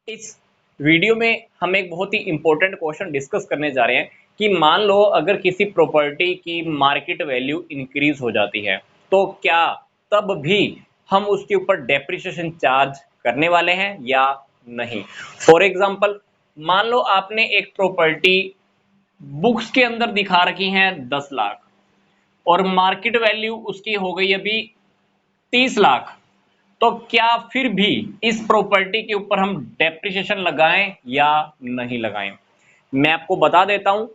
इस वीडियो में हम एक बहुत ही इम्पोर्टेंट क्वेश्चन डिस्कस करने जा रहे हैं कि मान लो अगर किसी प्रॉपर्टी की मार्केट वैल्यू इंक्रीज हो जाती है तो क्या तब भी हम उसके ऊपर डेप्रिसिएशन चार्ज करने वाले हैं या नहीं। फॉर एग्जांपल, मान लो आपने एक प्रॉपर्टी बुक्स के अंदर दिखा रखी है 10 लाख और मार्केट वैल्यू उसकी हो गई अभी 30 लाख, तो क्या फिर भी इस प्रॉपर्टी के ऊपर हम डेप्रिसिएशन लगाएं या नहीं लगाएं। मैं आपको बता देता हूं,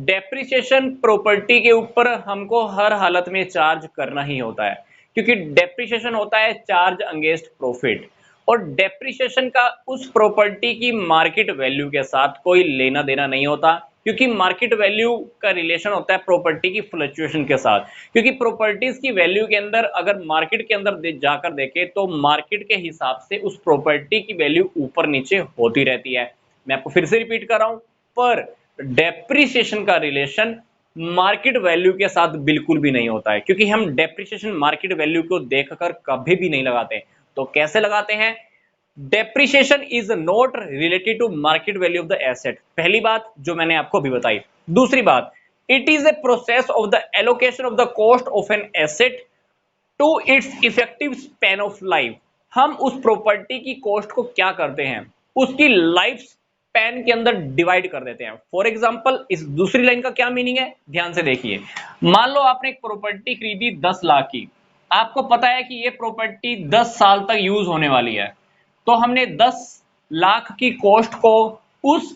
डेप्रिसिएशन प्रॉपर्टी के ऊपर हमको हर हालत में चार्ज करना ही होता है, क्योंकि डेप्रिसिएशन होता है चार्ज अगेंस्ट प्रॉफिट और डेप्रिसिएशन का उस प्रॉपर्टी की मार्केट वैल्यू के साथ कोई लेना देना नहीं होता, क्योंकि मार्केट वैल्यू का रिलेशन होता है प्रॉपर्टी की फ्लक्चुएशन के साथ। क्योंकि प्रॉपर्टीज की वैल्यू के अंदर अगर मार्केट के अंदर जाकर देखें तो मार्केट के हिसाब से उस प्रॉपर्टी की वैल्यू ऊपर नीचे होती रहती है। मैं आपको फिर से रिपीट कर रहा हूं, पर डेप्रिसिएशन का रिलेशन मार्केट वैल्यू के साथ बिल्कुल भी नहीं होता है, क्योंकि हम डेप्रिसिएशन मार्केट वैल्यू को देखकर कभी भी नहीं लगाते। तो कैसे लगाते हैं? Depreciation is not related to market value of the asset, पहली बात जो मैंने आपको अभी बताई। दूसरी बात, it is a process of the allocation of the cost of an asset to its effective span of life. हम उस प्रॉपर्टी की कॉस्ट को क्या करते हैं, उसकी लाइफ स्पैन के अंदर डिवाइड कर देते हैं। फॉर एग्जांपल, इस दूसरी लाइन का क्या मीनिंग है, ध्यान से देखिए। मान लो आपने एक प्रॉपर्टी खरीदी 10 लाख की, आपको पता है कि ये प्रॉपर्टी 10 साल तक यूज होने वाली है, तो हमने 10 लाख की कॉस्ट को उस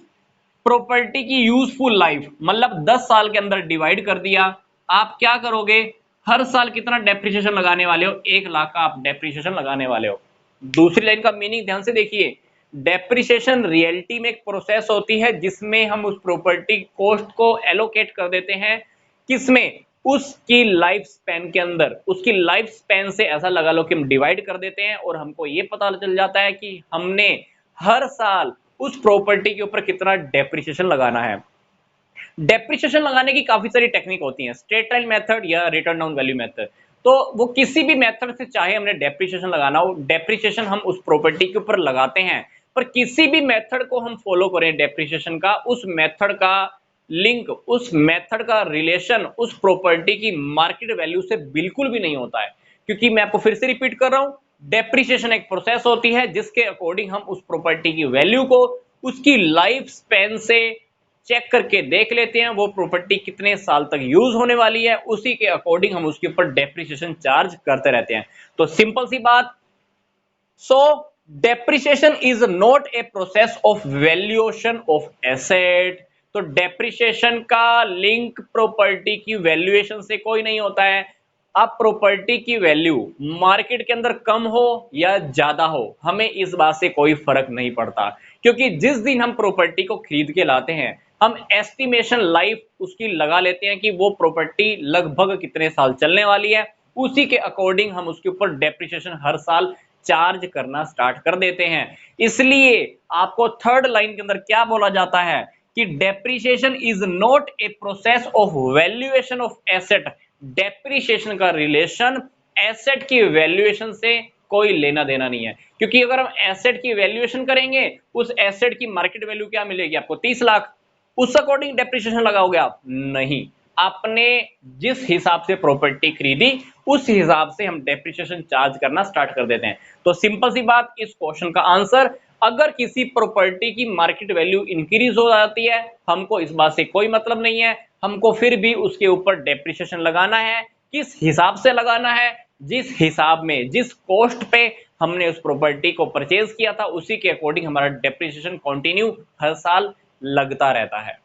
प्रॉपर्टी की यूजफुल लाइफ मतलब 10 साल के अंदर डिवाइड कर दिया। आप क्या करोगे, हर साल कितना डेप्रिसिएशन लगाने वाले हो, 1 लाख का आप डेप्रिसिएशन लगाने वाले हो। दूसरी लाइन का मीनिंग ध्यान से देखिए, डेप्रिसिएशन रियलिटी में एक प्रोसेस होती है जिसमें हम उस प्रॉपर्टी कॉस्ट को एलोकेट कर देते हैं, किसमें, उसकी लाइफ स्पैन के अंदर। उसकी लाइफ स्पैन से ऐसा लगा लो कि हम डिवाइड कर देते हैं और हमको ये पता चल जाता है कि हमने हर साल उस प्रॉपर्टी के ऊपर कितना डेप्रिसिएशन लगाना है। डेप्रिसिएशन लगाने की काफी सारी टेक्निक होती हैं, स्ट्रेट लाइन मेथड या रिटर्न डाउन वैल्यू मेथड। तो वो किसी भी मेथड से चाहे हमने डेप्रिसिएशन लगाना हो, डेप्रिसिएशन हम उस प्रॉपर्टी के ऊपर लगाते हैं। पर किसी भी मेथड को हम फॉलो करें डेप्रिसिएशन का, उस मेथड का लिंक, उस मेथड का रिलेशन उस प्रॉपर्टी की मार्केट वैल्यू से बिल्कुल भी नहीं होता है। क्योंकि मैं आपको फिर से रिपीट कर रहा हूं, डेप्रिसिएशन एक प्रोसेस होती है जिसके अकॉर्डिंग हम उस प्रॉपर्टी की वैल्यू को उसकी लाइफ स्पैन से चेक करके देख लेते हैं, वो प्रॉपर्टी कितने साल तक यूज होने वाली है, उसी के अकॉर्डिंग हम उसके ऊपर डेप्रिसिएशन चार्ज करते रहते हैं। तो सिंपल सी बात, सो depreciation is not a process of valuation of asset. तो डेप्रिसिएशन का लिंक प्रॉपर्टी की वैल्यूएशन से कोई नहीं होता है। अब प्रॉपर्टी की वैल्यू मार्केट के अंदर कम हो या ज्यादा हो, हमें इस बात से कोई फर्क नहीं पड़ता, क्योंकि जिस दिन हम प्रॉपर्टी को खरीद के लाते हैं हम एस्टिमेशन लाइफ उसकी लगा लेते हैं कि वो प्रॉपर्टी लगभग कितने साल चलने वाली है, उसी के अकॉर्डिंग हम उसके ऊपर डेप्रिसिएशन हर साल चार्ज करना स्टार्ट कर देते हैं। इसलिए आपको थर्ड लाइन के अंदर क्या बोला जाता है कि depreciation is not a process of valuation of asset. Depreciation का रिलेशन एसेट की वैल्यूएशन से कोई लेना देना नहीं है, क्योंकि अगर हम एसेट की वैल्यूएशन करेंगे, उस एसेट की मार्केट वैल्यू क्या मिलेगी आपको, 30 लाख, उस अकॉर्डिंग डेप्रिसिएशन लगाओगे आप? नहीं, आपने जिस हिसाब से प्रॉपर्टी खरीदी उस हिसाब से हम डेप्रिसिएशन चार्ज करना स्टार्ट कर देते हैं। तो सिंपल सी बात, इस क्वेश्चन का आंसर, अगर किसी प्रॉपर्टी की मार्केट वैल्यू इंक्रीज हो जाती है, हमको इस बात से कोई मतलब नहीं है, हमको फिर भी उसके ऊपर डेप्रिसिएशन लगाना है। किस हिसाब से लगाना है, जिस हिसाब में, जिस कॉस्ट पे हमने उस प्रॉपर्टी को परचेज किया था, उसी के अकॉर्डिंग हमारा डेप्रिसिएशन कंटिन्यू हर साल लगता रहता है।